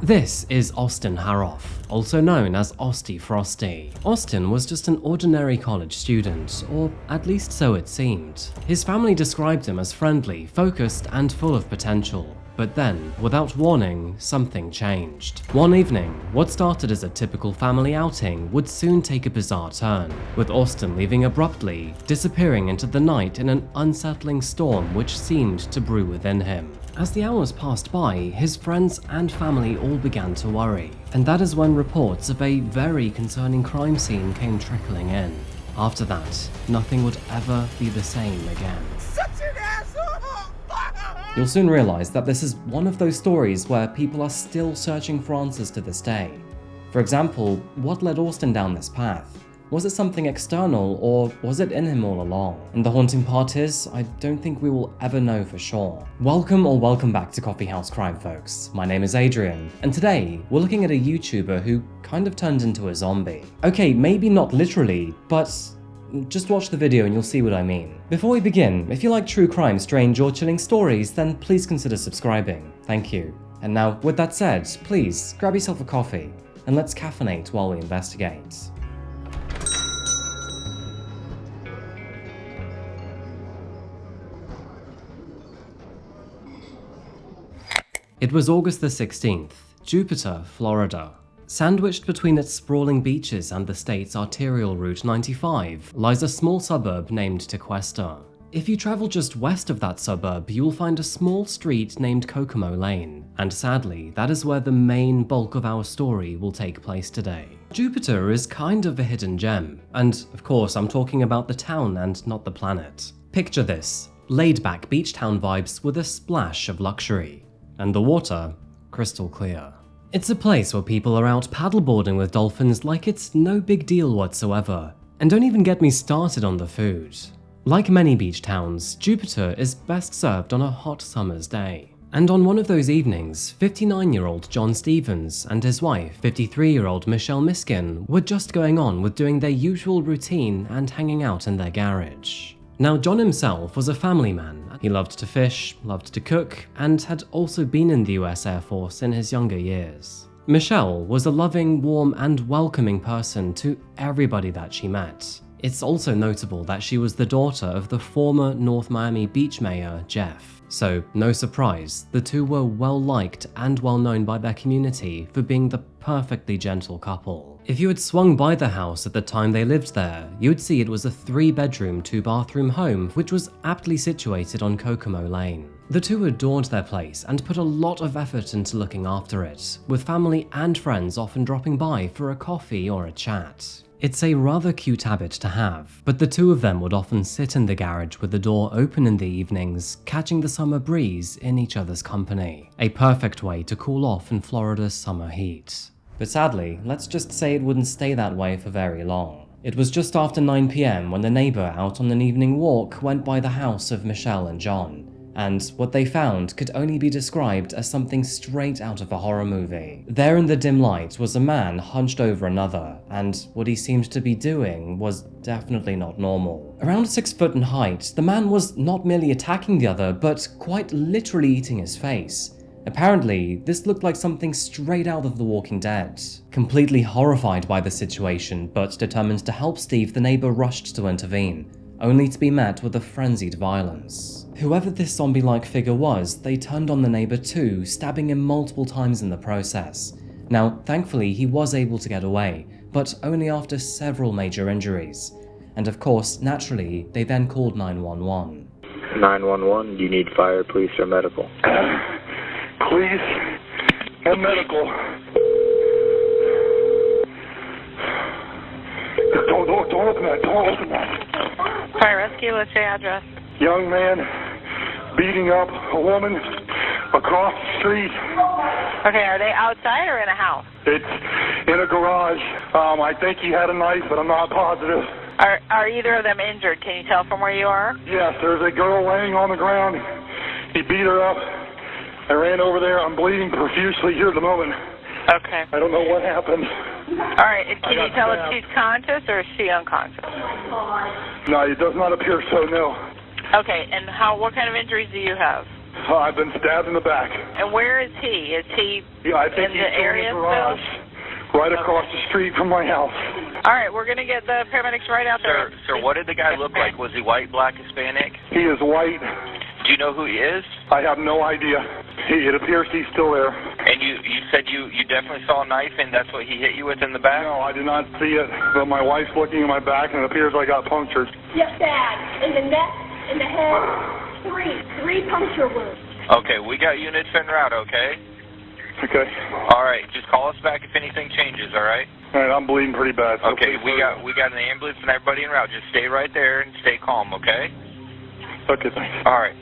This is Austin Haroff, also known as Austi Frosti. Austin was just an ordinary college student, or at least so it seemed. His family described him as friendly, focused, and full of potential. But then, without warning, something changed. One evening, what started as a typical family outing would soon take a bizarre turn, with Austin leaving abruptly, disappearing into the night in an unsettling storm which seemed to brew within him. As the hours passed by, his friends and family all began to worry, and that is when reports of a very concerning crime scene came trickling in. After that, nothing would ever be the same again. Such an asshole! You'll soon realize that this is one of those stories where people are still searching for answers to this day. For example, what led Austin down this path? Was it something external, or was it in him all along? And the haunting part is, I don't think we will ever know for sure. Welcome back to Coffeehouse Crime, folks. My name is Adrian, and today we're looking at a YouTuber who kind of turned into a zombie. Okay, maybe not literally, but just watch the video and you'll see what I mean. Before we begin, if you like true crime, strange or chilling stories, then please consider subscribing. Thank you. And now, with that said, please grab yourself a coffee and let's caffeinate while we investigate. It was August the 16th, Jupiter, Florida. Sandwiched between its sprawling beaches and the state's arterial Route 95 lies a small suburb named Tequesta. If you travel just west of that suburb, you will find a small street named Kokomo Lane, and sadly, that is where the main bulk of our story will take place today. Jupiter is kind of a hidden gem, and of course I'm talking about the town and not the planet. Picture this, laid-back beach town vibes with a splash of luxury. And the water, crystal clear. It's a place where people are out paddleboarding with dolphins like it's no big deal whatsoever. And don't even get me started on the food. Like many beach towns, Jupiter is best served on a hot summer's day. And on one of those evenings, 59-year-old John Stevens and his wife, 53-year-old Michelle Miskin, were just going on with doing their usual routine and hanging out in their garage. Now, John himself was a family man. He loved to fish, loved to cook, and had also been in the US Air Force in his younger years. Michelle was a loving, warm, and welcoming person to everybody that she met. It's also notable that she was the daughter of the former North Miami Beach mayor, Jeff. So, no surprise, the two were well liked and well known by their community for being the perfectly gentle couple. If you had swung by the house at the time they lived there, you would see it was a 3-bedroom, 2-bathroom home which was aptly situated on Kokomo Lane. The two adored their place and put a lot of effort into looking after it, with family and friends often dropping by for a coffee or a chat. It's a rather cute habit to have, but the two of them would often sit in the garage with the door open in the evenings, catching the summer breeze in each other's company. A perfect way to cool off in Florida's summer heat. But sadly, let's just say it wouldn't stay that way for very long. It was just after 9 PM when the neighbor out on an evening walk went by the house of Michelle and John, and what they found could only be described as something straight out of a horror movie. There in the dim light was a man hunched over another, and what he seemed to be doing was definitely not normal. Around 6 foot in height, the man was not merely attacking the other, but quite literally eating his face. Apparently, this looked like something straight out of The Walking Dead. Completely horrified by the situation, but determined to help Steve, the neighbor rushed to intervene, only to be met with a frenzied violence. Whoever this zombie-like figure was, they turned on the neighbor too, stabbing him multiple times in the process. Now, thankfully, he was able to get away, but only after several major injuries. And of course, naturally, they then called 911. 911, do you need fire, police, or medical? Please, and medical. Don't open that, don't open that. Fire rescue, what's your address? Young man beating up a woman across the street. Okay, are they outside or in a house? It's in a garage. I think he had a knife, but I'm not positive. Are either of them injured? Can you tell from where you are? Yes, there's a girl laying on the ground. He beat her up. I ran over there. I'm bleeding profusely here at the moment. Okay. I don't know what happened. All right, can you tell if she's conscious or is she unconscious? No, it does not appear so, no. Okay, and what kind of injuries do you have? I've been stabbed in the back. And where is he? Is he Yeah, I think in he's the area in the garage, right across the street from my house. All right, we're going to get the paramedics right out there. Sir, what did the guy look like? Was he white, black, Hispanic? He is white. Do you know who he is? I have no idea. It appears he's still there. And you said you definitely saw a knife and that's what he hit you with in the back? No, I did not see it, but my wife's looking at my back and it appears I got punctured. Yes, Dad. In the neck, in the head, three puncture wounds. Okay, we got units en route, okay? Okay. All right, just call us back if anything changes, all right? All right, I'm bleeding pretty bad. So Okay, please we got an ambulance and everybody en route. Just stay right there and stay calm, okay? Okay, thanks. All right.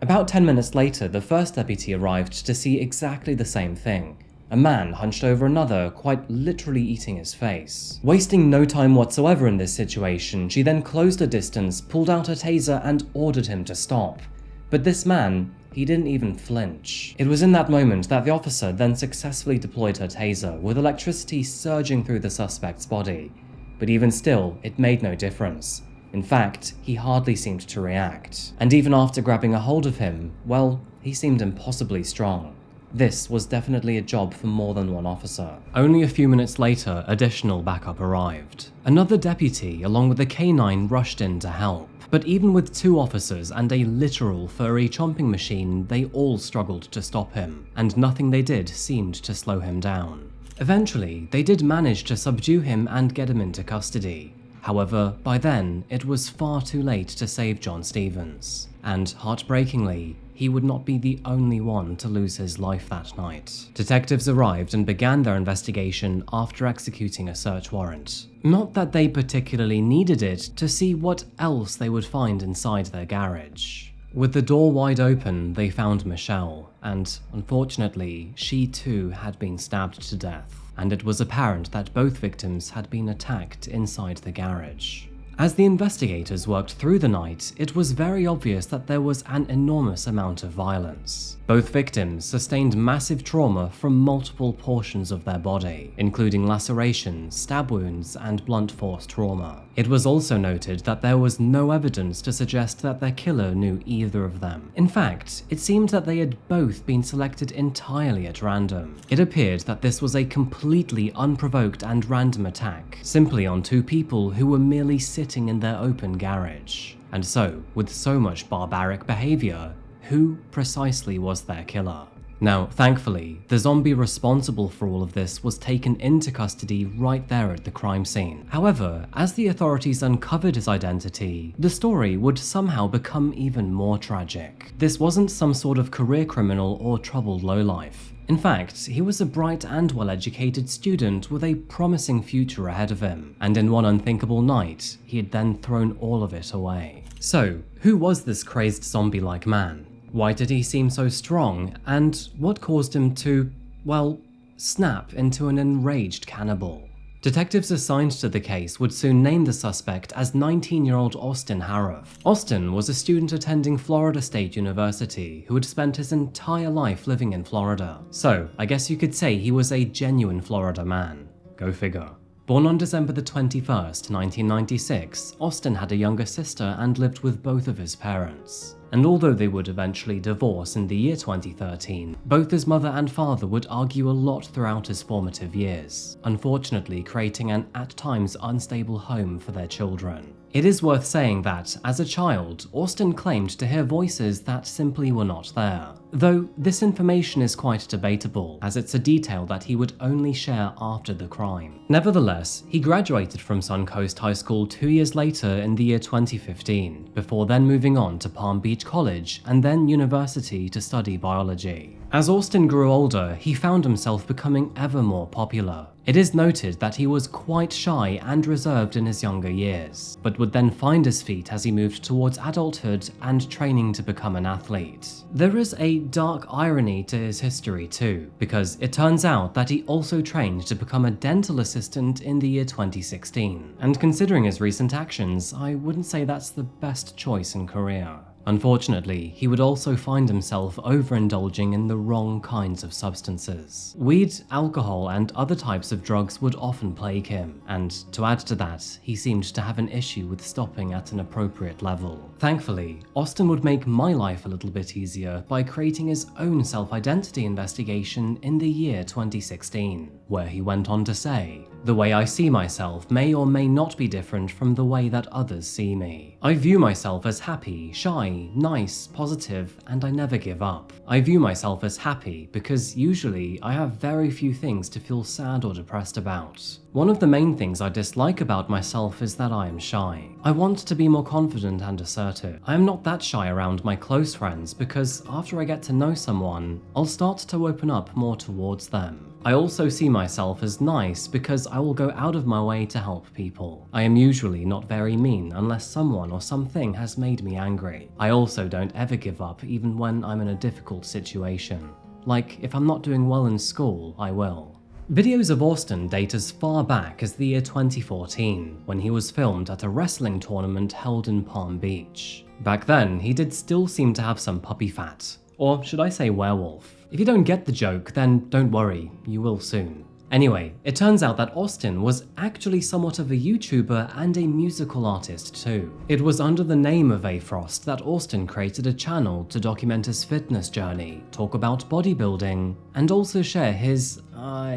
About 10 minutes later, the first deputy arrived to see exactly the same thing. A man hunched over another, quite literally eating his face. Wasting no time whatsoever in this situation, she then closed her distance, pulled out her taser and ordered him to stop. But this man, he didn't even flinch. It was in that moment that the officer then successfully deployed her taser, with electricity surging through the suspect's body. But even still, it made no difference. In fact, he hardly seemed to react. And even after grabbing a hold of him, well, he seemed impossibly strong. This was definitely a job for more than one officer. Only a few minutes later, additional backup arrived. Another deputy, along with a canine, rushed in to help. But even with 2 officers and a literal furry chomping machine, they all struggled to stop him, and nothing they did seemed to slow him down. Eventually, they did manage to subdue him and get him into custody. However, by then, it was far too late to save John Stevens. And heartbreakingly, he would not be the only one to lose his life that night. Detectives arrived and began their investigation after executing a search warrant. Not that they particularly needed it to see what else they would find inside their garage. With the door wide open, they found Michelle, and unfortunately, she too had been stabbed to death. And it was apparent that both victims had been attacked inside the garage. As the investigators worked through the night, it was very obvious that there was an enormous amount of violence. Both victims sustained massive trauma from multiple portions of their body, including lacerations, stab wounds, and blunt force trauma. It was also noted that there was no evidence to suggest that their killer knew either of them. In fact, it seemed that they had both been selected entirely at random. It appeared that this was a completely unprovoked and random attack, simply on 2 people who were merely sitting in their open garage. And so, with so much barbaric behavior, who precisely was their killer? Now, thankfully, the zombie responsible for all of this was taken into custody right there at the crime scene. However, as the authorities uncovered his identity, the story would somehow become even more tragic. This wasn't some sort of career criminal or troubled lowlife. In fact, he was a bright and well-educated student with a promising future ahead of him, and in one unthinkable night, he had then thrown all of it away. So, who was this crazed zombie-like man? Why did he seem so strong, and what caused him to, well, snap into an enraged cannibal? Detectives assigned to the case would soon name the suspect as 19-year-old Austin Harroff. Austin was a student attending Florida State University who had spent his entire life living in Florida. So, I guess you could say he was a genuine Florida man. Go figure. Born on December the 21st, 1996, Austin had a younger sister and lived with both of his parents. And although they would eventually divorce in the year 2013, both his mother and father would argue a lot throughout his formative years, unfortunately creating an at times unstable home for their children. It is worth saying that, as a child, Austin claimed to hear voices that simply were not there. Though this information is quite debatable, as it's a detail that he would only share after the crime. Nevertheless, he graduated from Suncoast High School 2 years later in the year 2015, before then moving on to Palm Beach College and then university to study biology. As Austin grew older, he found himself becoming ever more popular. It is noted that he was quite shy and reserved in his younger years, but would then find his feet as he moved towards adulthood and training to become an athlete. There is a dark irony to his history too, because it turns out that he also trained to become a dental assistant in the year 2016. And considering his recent actions, I wouldn't say that's the best choice in career. Unfortunately, he would also find himself overindulging in the wrong kinds of substances. Weed, alcohol, and other types of drugs would often plague him, and to add to that, he seemed to have an issue with stopping at an appropriate level. Thankfully, Austin would make my life a little bit easier by creating his own self-identity investigation in the year 2016, where he went on to say, "The way I see myself may or may not be different from the way that others see me. I view myself as happy, shy, nice, positive, and I never give up. I view myself as happy because usually I have very few things to feel sad or depressed about. One of the main things I dislike about myself is that I am shy. I want to be more confident and assertive. I am not that shy around my close friends because after I get to know someone, I'll start to open up more towards them. I also see myself as nice because I will go out of my way to help people. I am usually not very mean unless someone or something has made me angry. I also don't ever give up even when I'm in a difficult situation. Like, if I'm not doing well in school, I will." Videos of Austin date as far back as the year 2014, when he was filmed at a wrestling tournament held in Palm Beach. Back then, he did still seem to have some puppy fat. Or should I say werewolf? If you don't get the joke, then don't worry, you will soon. Anyway, it turns out that Austin was actually somewhat of a YouTuber and a musical artist too. It was under the name of A Frost that Austin created a channel to document his fitness journey, talk about bodybuilding, and also share his,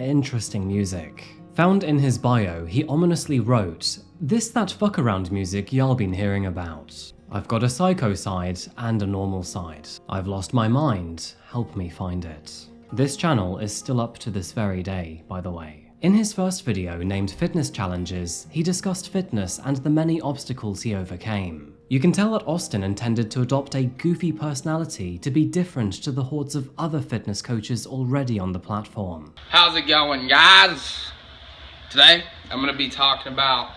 interesting music. Found in his bio, he ominously wrote, "This that fuck around music y'all been hearing about. I've got a psycho side and a normal side. I've lost my mind, help me find it." This channel is still up to this very day, by the way. In his first video named Fitness Challenges, he discussed fitness and the many obstacles he overcame. You can tell that Austin intended to adopt a goofy personality to be different to the hordes of other fitness coaches already on the platform. How's it going, guys? Today, I'm gonna be talking about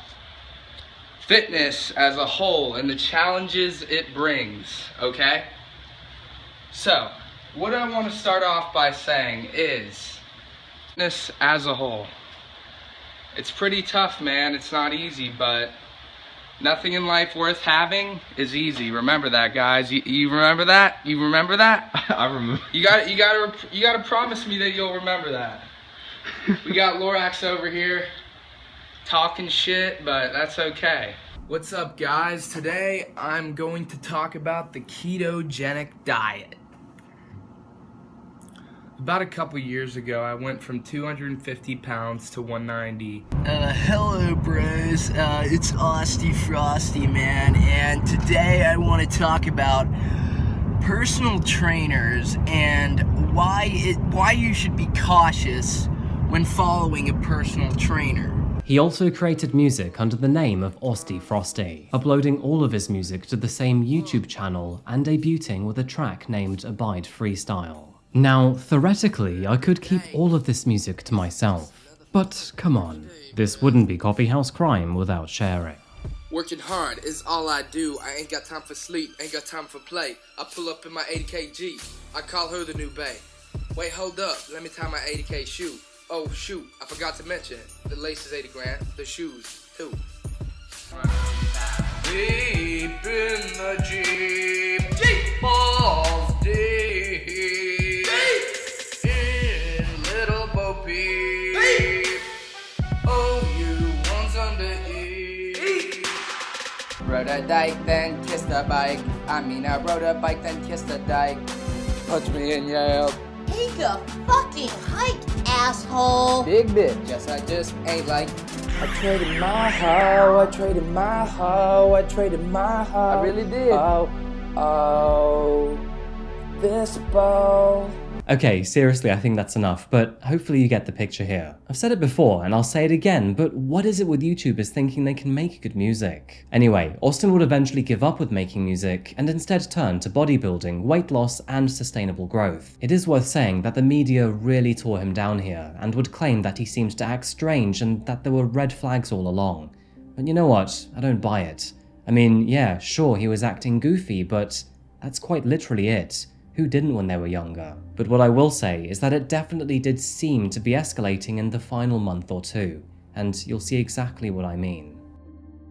fitness as a whole and the challenges it brings, okay? So, what I want to start off by saying is, fitness as a whole. It's pretty tough, man. It's not easy, but nothing in life worth having is easy. Remember that, guys. You remember that? You remember that? I remember. You gotta promise me that you'll remember that. We got Lorax over here talking shit, but that's okay. What's up, guys? Today I'm going to talk about the ketogenic diet. About a couple years ago, I went from 250 pounds to 190. Hello, bros. It's Austi Frosti, man, and today I want to talk about personal trainers and why you should be cautious when following a personal trainer. He also created music under the name of Austi Frosti, uploading all of his music to the same YouTube channel and debuting with a track named Abide Freestyle. Now, theoretically, I could keep all of this music to myself, but come on, this wouldn't be Coffeehouse crime without sharing. Working hard is all I do. I ain't got time for sleep, ain't got time for play. I pull up in my 80K G, I call her the new bae. Wait, hold up, let me tie my 80K shoe. Oh shoot, I forgot to mention, the lace is 80 grand, the shoes too. Deep in the Jeep, Jeep balls deep. In little Bo Peep. Oh, you want something to eat. Rode a dike, then kissed a bike. I rode a bike, then kissed a dike. Punch me in Yale. Take a fucking hike, asshole. Big bitch. Yes, I just ain't like. I traded my hoe, I traded my hoe, I traded my hoe. I really did. Oh, this bow. Okay, seriously, I think that's enough, but hopefully you get the picture here. I've said it before, and I'll say it again, but what is it with YouTubers thinking they can make good music? Anyway, Austin would eventually give up with making music, and instead turn to bodybuilding, weight loss, and sustainable growth. It is worth saying that the media really tore him down here, and would claim that he seemed to act strange and that there were red flags all along. But you know what? I don't buy it. I mean, yeah, sure, he was acting goofy, but that's quite literally it. Who didn't when they were younger? But what I will say is that it definitely did seem to be escalating in the final month or two, and you'll see exactly what I mean.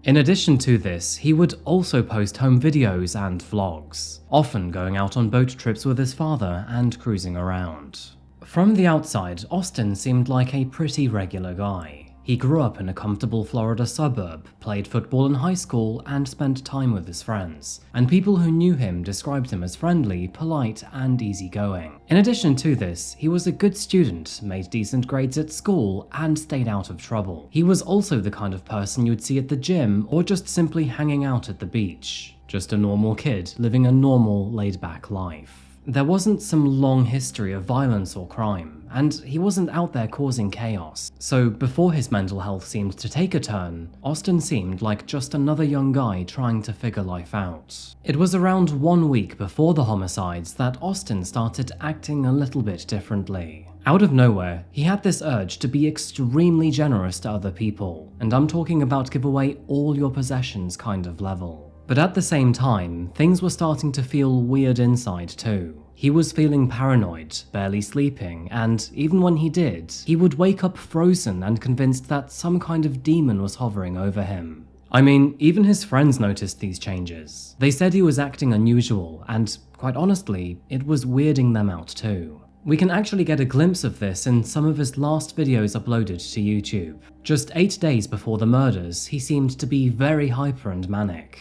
In addition to this, he would also post home videos and vlogs, often going out on boat trips with his father and cruising around. From the outside, Austin seemed like a pretty regular guy. He grew up in a comfortable Florida suburb, played football in high school, and spent time with his friends, and people who knew him described him as friendly, polite, and easygoing. In addition to this, he was a good student, made decent grades at school, and stayed out of trouble. He was also the kind of person you'd see at the gym or just simply hanging out at the beach. Just a normal kid living a normal, laid-back life. There wasn't some long history of violence or crime, and he wasn't out there causing chaos. So before his mental health seemed to take a turn, Austin seemed like just another young guy trying to figure life out. It was around 1 week before the homicides that Austin started acting a little bit differently. Out of nowhere, he had this urge to be extremely generous to other people, and I'm talking about give away all your possessions kind of level. But at the same time, things were starting to feel weird inside too. He was feeling paranoid, barely sleeping, and even when he did, he would wake up frozen and convinced that some kind of demon was hovering over him. I mean, even his friends noticed these changes. They said he was acting unusual, and quite honestly, it was weirding them out too. We can actually get a glimpse of this in some of his last videos uploaded to YouTube. Just 8 days before the murders, he seemed to be very hyper and manic.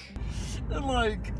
And like,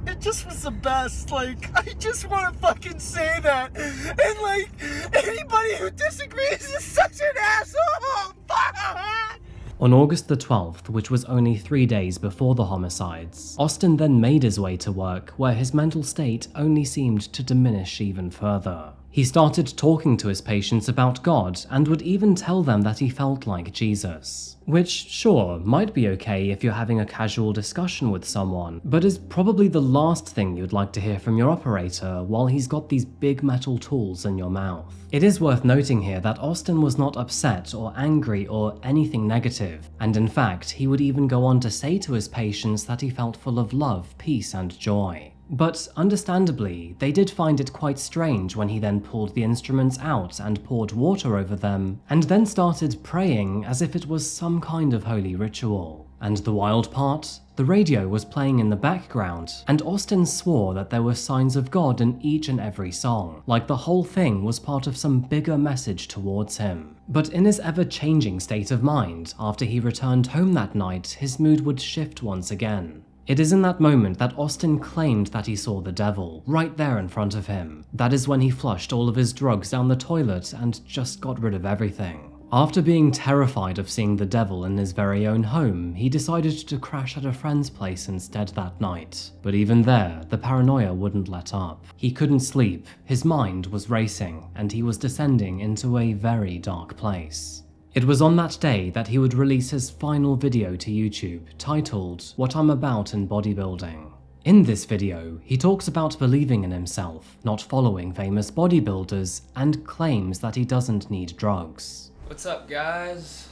it just was the best. Like, I just want to fucking say that. And like, anybody who disagrees is such an asshole. Fuck! On August the 12th, which was only 3 days before the homicides, Austin then made his way to work where his mental state only seemed to diminish even further. He started talking to his patients about God and would even tell them that he felt like Jesus. Which, sure, might be okay if you're having a casual discussion with someone, but is probably the last thing you'd like to hear from your operator while he's got these big metal tools in your mouth. It is worth noting here that Austin was not upset or angry or anything negative, and in fact, he would even go on to say to his patients that he felt full of love, peace, and joy. But understandably, they did find it quite strange when he then pulled the instruments out and poured water over them, and then started praying as if it was some kind of holy ritual. And the wild part? The radio was playing in the background, and Austin swore that there were signs of God in each and every song, like the whole thing was part of some bigger message towards him. But in his ever-changing state of mind, after he returned home that night, his mood would shift once again. It is in that moment that Austin claimed that he saw the devil, right there in front of him. That is when he flushed all of his drugs down the toilet and just got rid of everything. After being terrified of seeing the devil in his very own home, he decided to crash at a friend's place instead that night. But even there, the paranoia wouldn't let up. He couldn't sleep, his mind was racing, and he was descending into a very dark place. It was on that day that he would release his final video to YouTube, titled "What I'm About in Bodybuilding." In this video, he talks about believing in himself, not following famous bodybuilders, and claims that he doesn't need drugs. What's up, guys?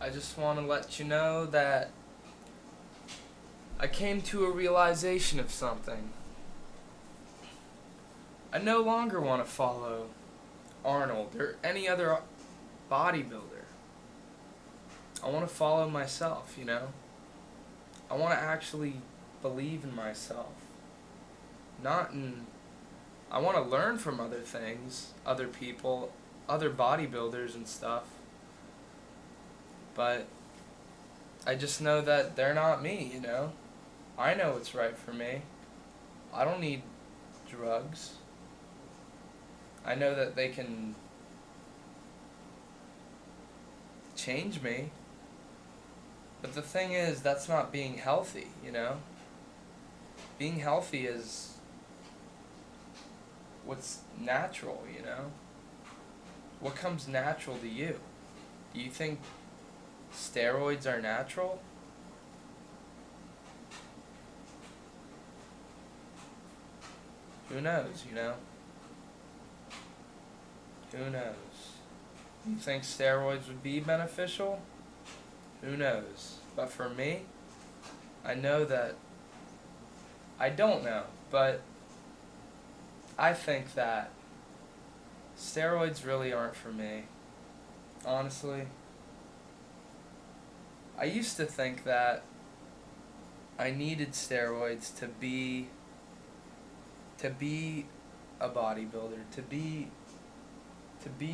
I just want to let you know that I came to a realization of something. I no longer want to follow Arnold or any other bodybuilder. I want to follow myself, you know? I want to actually believe in myself. I want to learn from other things, other people, other bodybuilders and stuff. But I just know that they're not me, you know? I know what's right for me. I don't need drugs. I know that they can change me. But the thing is, that's not being healthy, you know? Being healthy is what's natural, you know? What comes natural to you? Do you think steroids are natural? Who knows, you know? Who knows? You think steroids would be beneficial? Who knows? But for me, I know that, I don't know, but I think that steroids really aren't for me. Honestly, I used to think that I needed steroids to be a bodybuilder, to be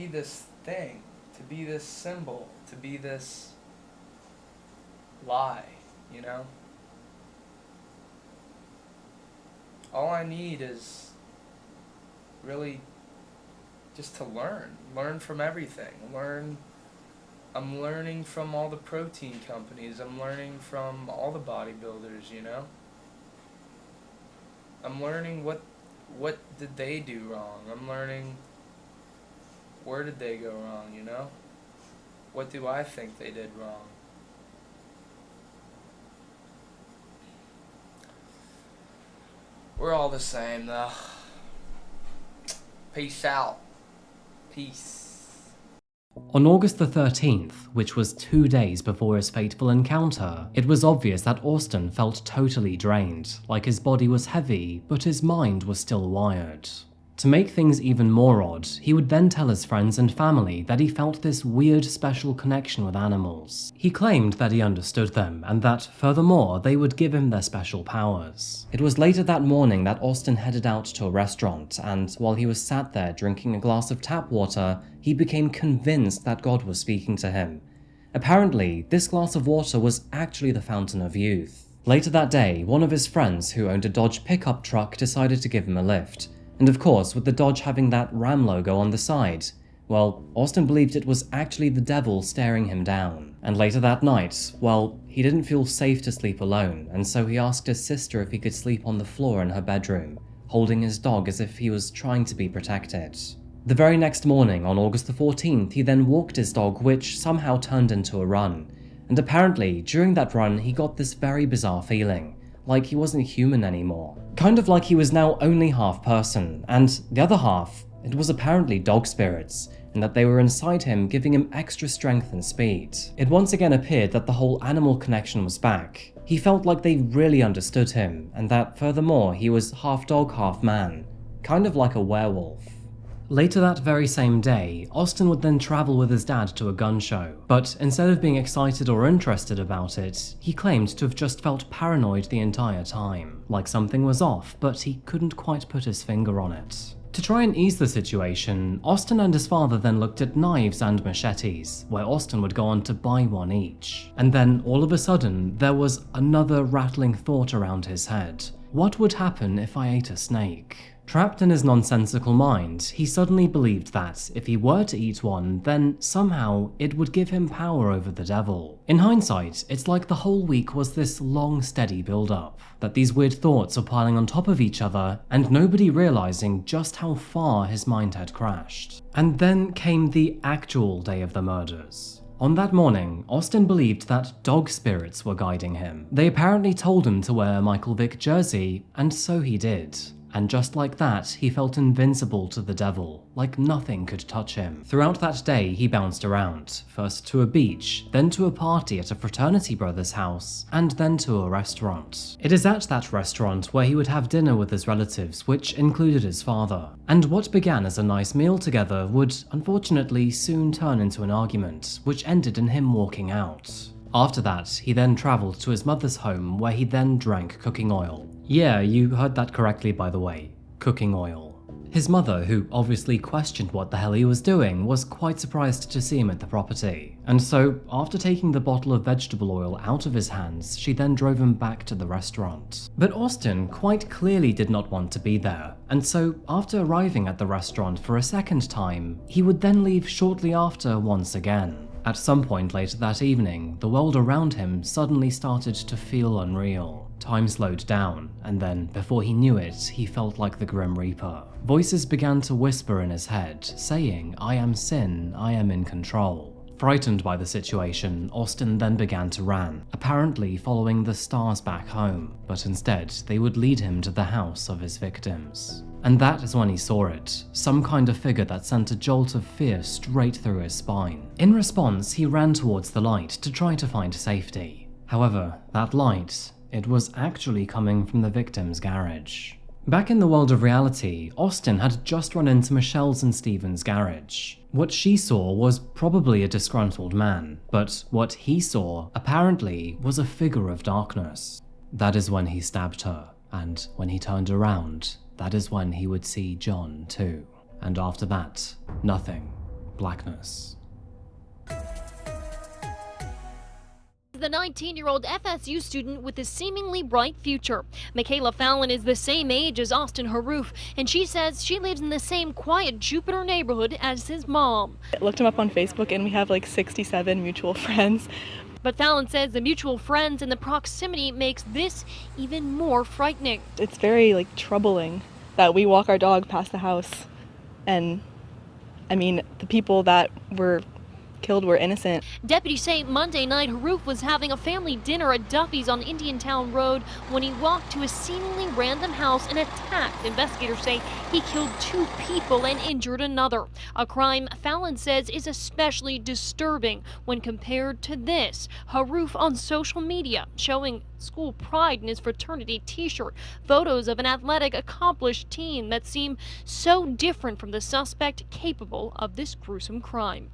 this thing, to be this symbol, to be this lie, you know? All I need is really just to learn from everything. I'm learning from all the protein companies. I'm learning from all the bodybuilders, you know? I'm learning what did they do wrong. I'm learning where did they go wrong, you know? What do I think they did wrong? We're all the same, though. Peace out. Peace. On August the 13th, which was 2 days before his fateful encounter, it was obvious that Austin felt totally drained, like his body was heavy, but his mind was still wired. To make things even more odd, he would then tell his friends and family that he felt this weird special connection with animals. He claimed that he understood them, and that, furthermore, they would give him their special powers. It was later that morning that Austin headed out to a restaurant, and while he was sat there drinking a glass of tap water, he became convinced that God was speaking to him. Apparently, this glass of water was actually the fountain of youth. Later that day, one of his friends who owned a Dodge pickup truck decided to give him a lift. And of course, with the Dodge having that Ram logo on the side, well, Austin believed it was actually the devil staring him down. And later that night, well, he didn't feel safe to sleep alone, and so he asked his sister if he could sleep on the floor in her bedroom, holding his dog as if he was trying to be protected. The very next morning, on August the 14th, he then walked his dog, which somehow turned into a run. And apparently, during that run, he got this very bizarre feeling, like he wasn't human anymore. Kind of like he was now only half person, and the other half, it was apparently dog spirits, and that they were inside him giving him extra strength and speed. It once again appeared that the whole animal connection was back. He felt like they really understood him, and that furthermore he was half dog, half man, kind of like a werewolf. Later that very same day, Austin would then travel with his dad to a gun show, but instead of being excited or interested about it, he claimed to have just felt paranoid the entire time, like something was off, but he couldn't quite put his finger on it. To try and ease the situation, Austin and his father then looked at knives and machetes, where Austin would go on to buy one each. And then, all of a sudden, there was another rattling thought around his head. What would happen if I ate a snake? Trapped in his nonsensical mind, he suddenly believed that if he were to eat one, then somehow it would give him power over the devil. In hindsight, it's like the whole week was this long, steady build-up, that these weird thoughts were piling on top of each other, and nobody realizing just how far his mind had crashed. And then came the actual day of the murders. On that morning, Austin believed that dog spirits were guiding him. They apparently told him to wear a Michael Vick jersey, and so he did. And just like that, he felt invincible to the devil, like nothing could touch him. Throughout that day, he bounced around, first to a beach, then to a party at a fraternity brother's house, and then to a restaurant. It is at that restaurant where he would have dinner with his relatives, which included his father. And what began as a nice meal together would, unfortunately, soon turn into an argument, which ended in him walking out. After that, he then traveled to his mother's home, where he then drank cooking oil. Yeah, you heard that correctly, by the way. Cooking oil. His mother, who obviously questioned what the hell he was doing, was quite surprised to see him at the property. And so, after taking the bottle of vegetable oil out of his hands, she then drove him back to the restaurant. But Austin quite clearly did not want to be there, and so after arriving at the restaurant for a second time, he would then leave shortly after once again. At some point later that evening, the world around him suddenly started to feel unreal. Time slowed down, and then, before he knew it, he felt like the Grim Reaper. Voices began to whisper in his head, saying, "I am sin, I am in control." Frightened by the situation, Austin then began to run, apparently following the stars back home, but instead they would lead him to the house of his victims. And that is when he saw it, some kind of figure that sent a jolt of fear straight through his spine. In response, he ran towards the light to try to find safety. However, that light, it was actually coming from the victim's garage. Back in the world of reality, Austin had just run into Michelle's and Steven's garage. What she saw was probably a disgruntled man, but what he saw, apparently, was a figure of darkness. That is when he stabbed her, and when he turned around, that is when he would see John too. And after that, nothing. Blackness. The 19-year-old FSU student with a seemingly bright future. Michaela Fallon is the same age as Austin Haroof, and she says she lives in the same quiet Jupiter neighborhood as his mom. I looked him up on Facebook and we have like 67 mutual friends. But Fallon says the mutual friends and the proximity makes this even more frightening. It's very troubling that we walk our dog past the house, and I mean, the people that were killed were innocent. Deputies say Monday night Haroof was having a family dinner at Duffy's on Indiantown Road when he walked to a seemingly random house and attacked. Investigators say he killed 2 people and injured another. A crime Fallon says is especially disturbing when compared to this. Haroof on social media showing school pride in his fraternity t-shirt, photos of an athletic, accomplished teen that seem so different from the suspect capable of this gruesome crime.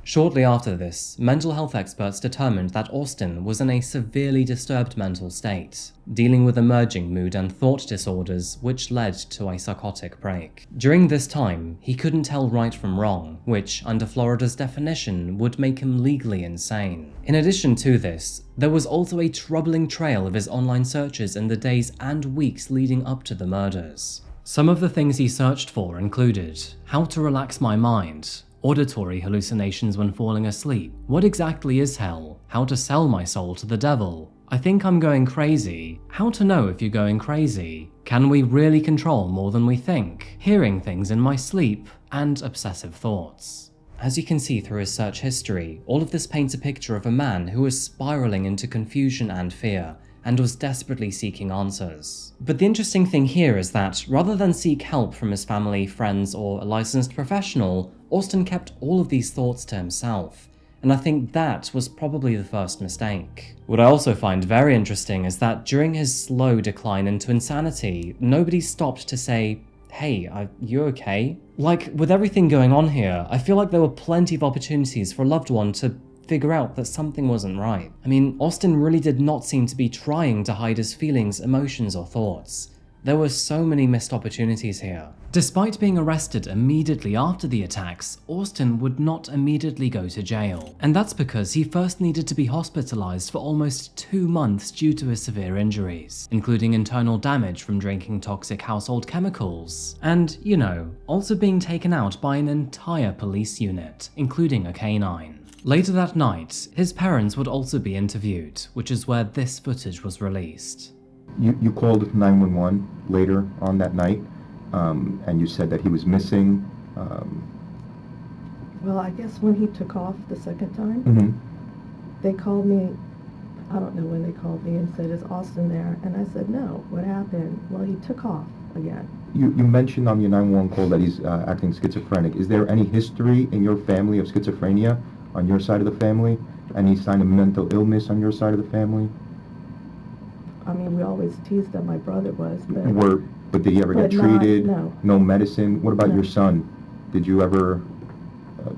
Shortly after this, mental health experts determined that Austin was in a severely disturbed mental state, dealing with emerging mood and thought disorders which led to a psychotic break. During this time, he couldn't tell right from wrong, which, under Florida's definition, would make him legally insane. In addition to this, there was also a troubling trail of his online searches in the days and weeks leading up to the murders. Some of the things he searched for included how to relax my mind, auditory hallucinations when falling asleep, what exactly is hell, how to sell my soul to the devil, I think I'm going crazy, how to know if you're going crazy, can we really control more than we think, hearing things in my sleep, and obsessive thoughts. As you can see through his search history, all of this paints a picture of a man who was spiraling into confusion and fear, and was desperately seeking answers. But the interesting thing here is that, rather than seek help from his family, friends, or a licensed professional, Austin kept all of these thoughts to himself, and I think that was probably the first mistake. What I also find very interesting is that during his slow decline into insanity, nobody stopped to say, "Hey, are you okay?" Like, with everything going on here, I feel like there were plenty of opportunities for a loved one to figure out that something wasn't right. I mean, Austin really did not seem to be trying to hide his feelings, emotions, or thoughts. There were so many missed opportunities here. Despite being arrested immediately after the attacks, Austin would not immediately go to jail. And that's because he first needed to be hospitalized for almost 2 months due to his severe injuries, including internal damage from drinking toxic household chemicals, and, you know, also being taken out by an entire police unit, including a canine. Later that night, his parents would also be interviewed, which is where this footage was released. You called 911 later on that night, and you said that he was missing. Well, I guess when he took off the second time, they called me, I don't know when they called me and said, "Is Austin there?" And I said, "No, what happened?" "Well, he took off again." You mentioned on your 911 call that he's acting schizophrenic. Is there any history in your family of schizophrenia on your side of the family? Any sign of mental illness on your side of the family? I mean, we always teased that my brother was, but did he ever get treated? No. No medicine? What about your son? Did you ever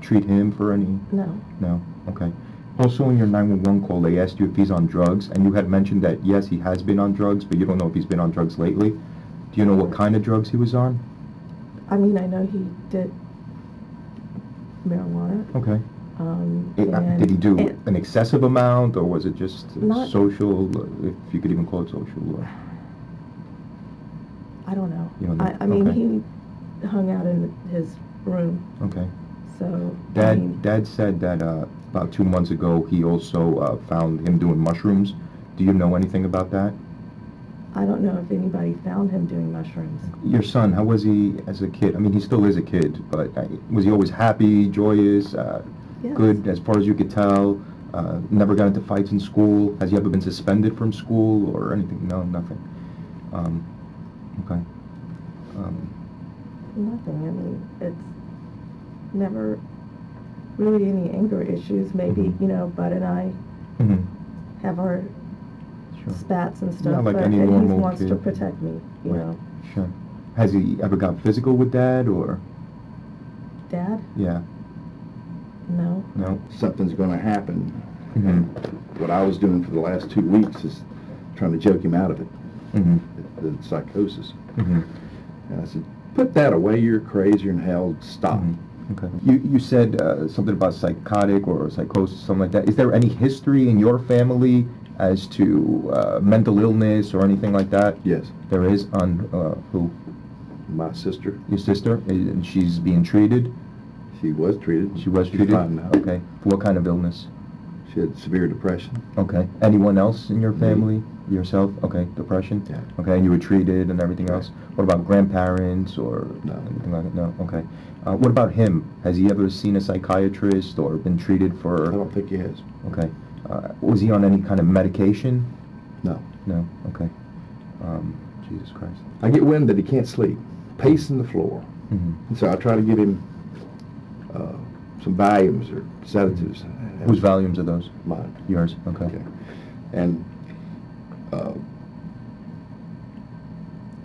treat him for any? No. No? Okay. Also in your 911 call, they asked you if he's on drugs, and you had mentioned that, yes, he has been on drugs, but you don't know if he's been on drugs lately. Do you know what kind of drugs he was on? I mean, I know he did marijuana. Okay. Did he do an excessive amount, or was it just social, if you could even call it social? Or? I don't know. You don't know? I mean, he hung out in his room. Okay. So Dad said that about 2 months ago he also found him doing mushrooms. Do you know anything about that? I don't know if anybody found him doing mushrooms. Your son, how was he as a kid? I mean, he still is a kid, but was he always happy, joyous? Yes. Good, as far as you could tell? Never got into fights in school? Has he ever been suspended from school or anything? No, nothing. Okay. Nothing. I mean, it's never really any anger issues. Maybe, you know, Bud and I have our spats and stuff, Yeah, like but any he normal wants to kid. protect me, you know. Sure. Has he ever got physical with Dad, or? Dad? Yeah. No. No. Something's going to happen. Mm-hmm. And what I was doing for the last 2 weeks is trying to joke him out of it, the psychosis. And I said, put that away, you're crazier than hell, stop. Okay. You said something about psychotic or psychosis, something like that. Is there any history in your family as to mental illness or anything like that? Yes. There is. On who? My sister. Your sister? And she's being treated? She was treated. She was treated? Fine now. Okay. For what kind of illness? She had severe depression. Okay. Anyone else in your Me. family? Yourself? Okay. Depression? Yeah. Okay. And you were treated and everything else? What about grandparents or No. anything like that? No. Okay. What about him? Has he ever seen a psychiatrist or been treated for... I don't think he has. Okay. Was he on any kind of medication? No. No? Okay. Jesus Christ. I get wind that he can't sleep, pacing the floor. And so I try to give him some Valiums or sedatives. Whose Valiums are those? Mine. Yours? Okay. And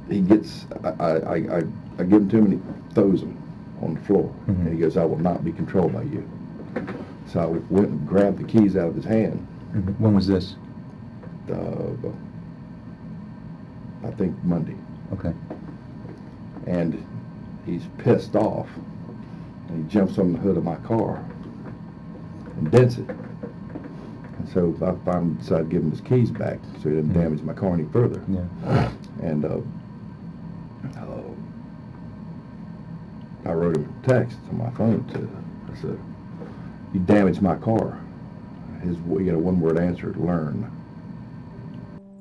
he gets, I give him to him and he throws them on the floor. And he goes, I will not be controlled by you. So I went and grabbed the keys out of his hand. When was this? I think Monday. Okay. And he's pissed off. And he jumps on the hood of my car and dents it. And so I finally decided to give him his keys back so he didn't damage my car any further. Yeah. And I wrote him a text on my phone. I said, you damaged my car. His, one-word answer, learn.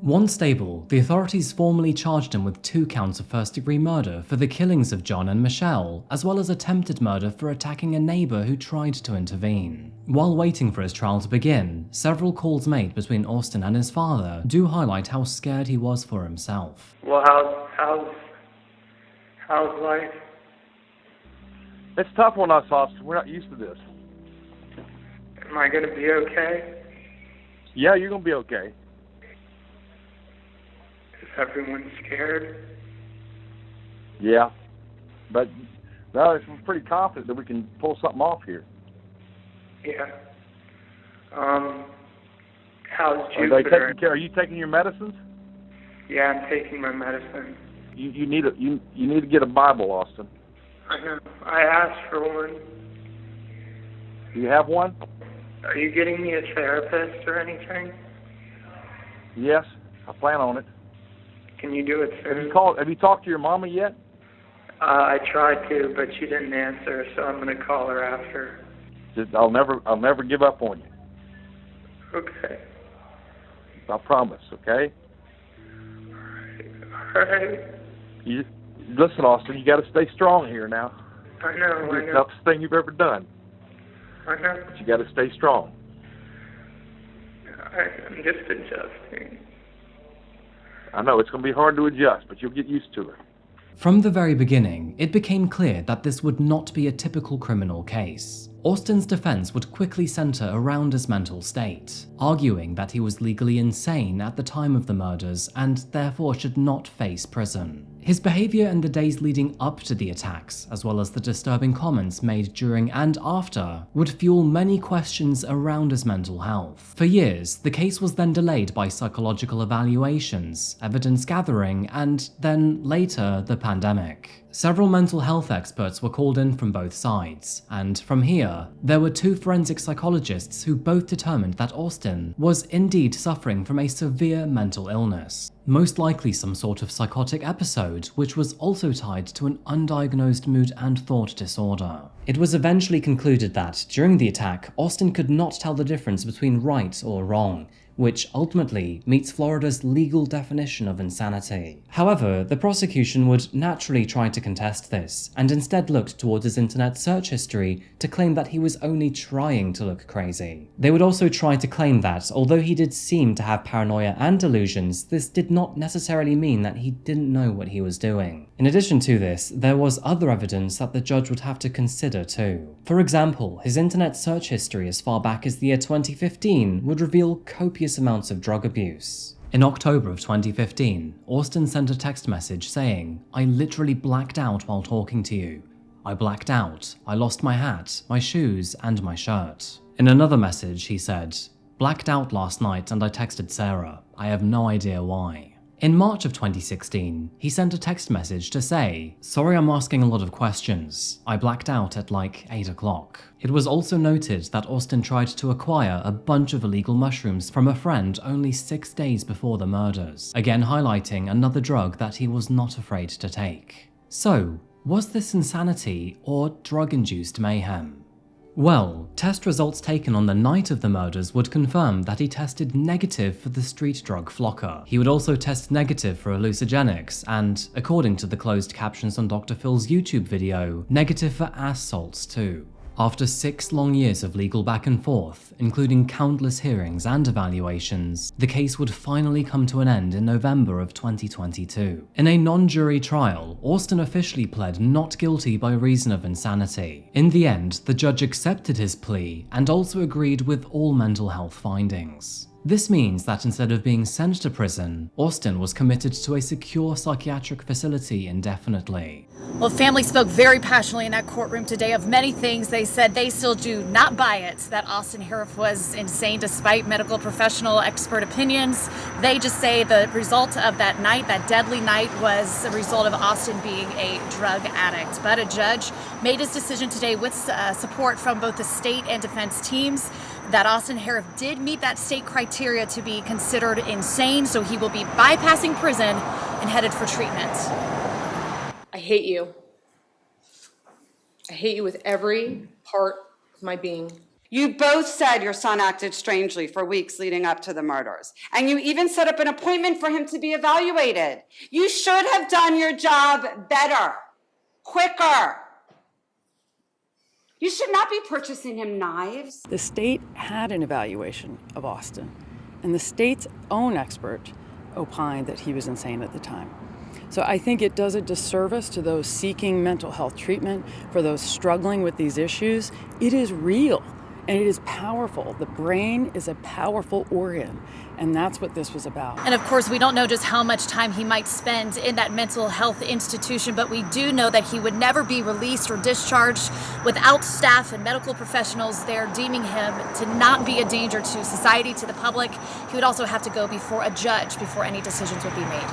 Once stable, the authorities formally charged him with 2 counts of first-degree murder for the killings of John and Michelle, as well as attempted murder for attacking a neighbor who tried to intervene. While waiting for his trial to begin, several calls made between Austin and his father do highlight how scared he was for himself. Well, how's life? It's tough on us, Austin. We're not used to this. Am I going to be okay? Yeah, you're going to be okay. Is everyone scared? Yeah. But no, I'm pretty confident that we can pull something off here. Yeah. How's Are they Jupiter? taking care? Are you taking your medicines? Yeah, I'm taking my medicine. You need to get a Bible, Austin. I know. I asked for one. Do you have one? Are you getting me a therapist or anything? Yes, I plan on it. Can you do it soon? Have you talked to your mama yet? I tried to, but she didn't answer, so I'm going to call her after. I'll never give up on you. Okay. I promise, okay? All right. Listen, Austin, you got to stay strong here now. I know, It's the toughest thing you've ever done. I know. But you got to stay strong. I'm just adjusting. I know, it's going to be hard to adjust, but you'll get used to it. From the very beginning, it became clear that this would not be a typical criminal case. Austin's defense would quickly center around his mental state, arguing that he was legally insane at the time of the murders and therefore should not face prison. His behavior in the days leading up to the attacks, as well as the disturbing comments made during and after, would fuel many questions around his mental health. For years, the case was then delayed by psychological evaluations, evidence gathering, and then later the pandemic. Several mental health experts were called in from both sides, and from here, there were 2 forensic psychologists who both determined that Austin was indeed suffering from a severe mental illness, most likely some sort of psychotic episode, which was also tied to an undiagnosed mood and thought disorder. It was eventually concluded that, during the attack, Austin could not tell the difference between right or wrong, which ultimately meets Florida's legal definition of insanity. However, the prosecution would naturally try to contest this, and instead looked towards his internet search history to claim that he was only trying to look crazy. They would also try to claim that, although he did seem to have paranoia and delusions, this did not necessarily mean that he didn't know what he was doing. In addition to this, there was other evidence that the judge would have to consider too. For example, his internet search history as far back as the year 2015 would reveal copious amounts of drug abuse. In October of 2015, Austin sent a text message saying, "I literally blacked out while talking to you. I blacked out. I lost my hat, my shoes, and my shirt." In another message, he said, "Blacked out last night and I texted Sarah. I have no idea why." In March of 2016, he sent a text message to say, "Sorry I'm asking a lot of questions. I blacked out at like 8 o'clock. It was also noted that Austin tried to acquire a bunch of illegal mushrooms from a friend only 6 days before the murders, again highlighting another drug that he was not afraid to take. So, was this insanity or drug-induced mayhem? Well, test results taken on the night of the murders would confirm that he tested negative for the street drug Flocker. He would also test negative for hallucinogenics and, according to the closed captions on Dr. Phil's YouTube video, negative for ass salts too. After 6 long years of legal back and forth, including countless hearings and evaluations, the case would finally come to an end in November of 2022. In a non-jury trial, Austin officially pled not guilty by reason of insanity. In the end, the judge accepted his plea and also agreed with all mental health findings. This means that instead of being sent to prison, Austin was committed to a secure psychiatric facility indefinitely. Well, family spoke very passionately in that courtroom today of many things. They said they still do not buy it, that Austin Harif was insane despite medical professional expert opinions. They just say the result of that night, that deadly night, was a result of Austin being a drug addict. But a judge made his decision today with support from both the state and defense teams that Austin Harif did meet that state criteria to be considered insane, so he will be bypassing prison and headed for treatment. I hate you. I hate you with every part of my being. You both said your son acted strangely for weeks leading up to the murders, and you even set up an appointment for him to be evaluated. You should have done your job better, quicker. You should not be purchasing him knives. The state had an evaluation of Austin, and the state's own expert opined that he was insane at the time. So I think it does a disservice to those seeking mental health treatment, for those struggling with these issues. It is real and it is powerful. The brain is a powerful organ, and that's what this was about. And of course, we don't know just how much time he might spend in that mental health institution, but we do know that he would never be released or discharged without staff and medical professionals there deeming him to not be a danger to society, to the public. He would also have to go before a judge before any decisions would be made.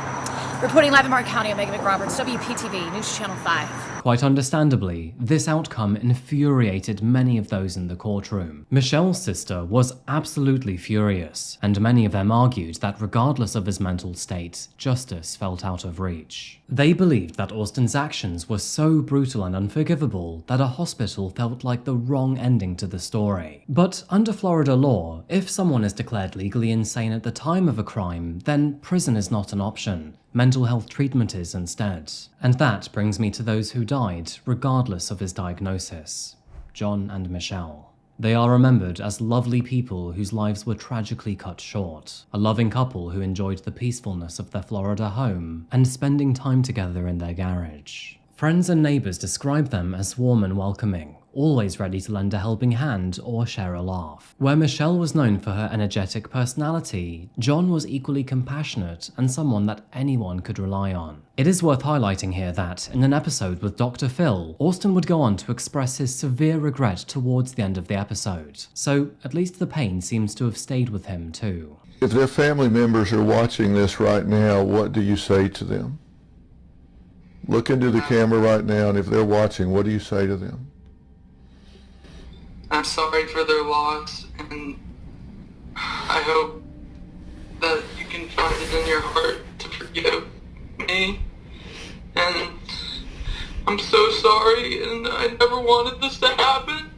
Reporting live in Martin County, I'm Megan McRoberts, WPTV, News Channel 5. Quite understandably, this outcome infuriated many of those in the courtroom. Michelle's sister was absolutely furious, and many of them argued that regardless of his mental state, justice felt out of reach. They believed that Austin's actions were so brutal and unforgivable that a hospital felt like the wrong ending to the story. But under Florida law, if someone is declared legally insane at the time of a crime, then prison is not an option. Mental health treatment is instead. And that brings me to those who died, regardless of his diagnosis. John and Michelle. They are remembered as lovely people whose lives were tragically cut short. A loving couple who enjoyed the peacefulness of their Florida home and spending time together in their garage. Friends and neighbors describe them as warm and welcoming, always ready to lend a helping hand or share a laugh. Where Michelle was known for her energetic personality, John was equally compassionate and someone that anyone could rely on. It is worth highlighting here that, in an episode with Dr. Phil, Austin would go on to express his severe regret towards the end of the episode, so at least the pain seems to have stayed with him too. If their family members are watching this right now, what do you say to them? Look into the camera right now, and if they're watching, what do you say to them? I'm sorry for their loss, and I hope that you can find it in your heart to forgive me. And I'm so sorry, and I never wanted this to happen.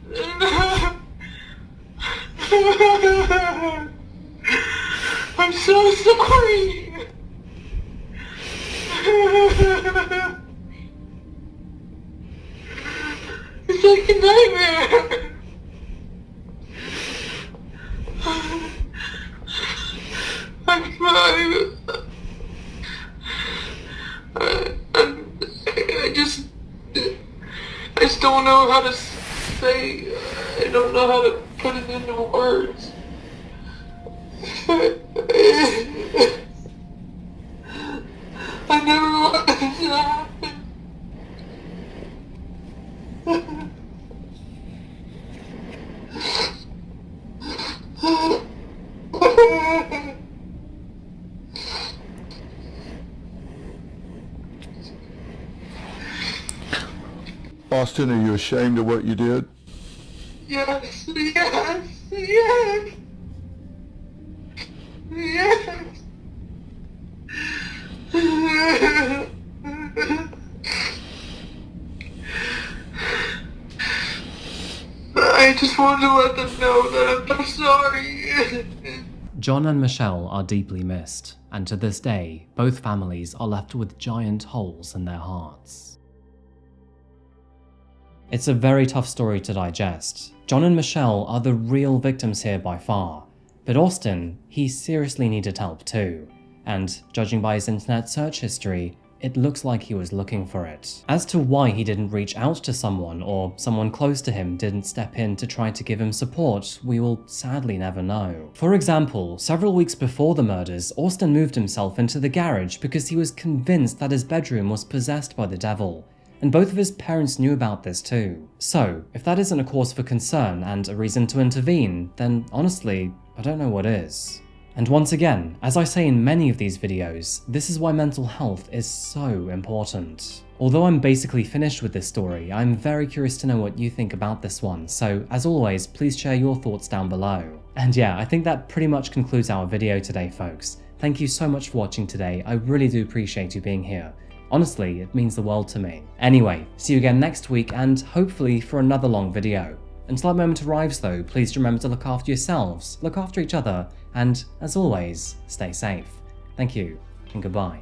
I'm so sorry. It's like a nightmare. I just don't know how to say, I don't know how to put it into words. Austin, are you ashamed of what you did? Yes, yes, yes. Yes. I just wanted to let them know that I'm sorry. John and Michelle are deeply missed, and to this day, both families are left with giant holes in their hearts. It's a very tough story to digest. John and Michelle are the real victims here by far, but Austin, he seriously needed help too, and judging by his internet search history, it looks like he was looking for it. As to why he didn't reach out to someone, or someone close to him didn't step in to try to give him support, we will sadly never know. For example, several weeks before the murders, Austin moved himself into the garage because he was convinced that his bedroom was possessed by the devil, and both of his parents knew about this too. So, if that isn't a cause for concern and a reason to intervene, then honestly, I don't know what is. And once again, as I say in many of these videos, this is why mental health is so important. Although I'm basically finished with this story, I'm very curious to know what you think about this one, so as always, please share your thoughts down below. And yeah, I think that pretty much concludes our video today, folks. Thank you so much for watching today, I really do appreciate you being here. Honestly, it means the world to me. Anyway, see you again next week and hopefully for another long video. Until that moment arrives though, please remember to look after yourselves, look after each other, and as always, stay safe. Thank you, and goodbye.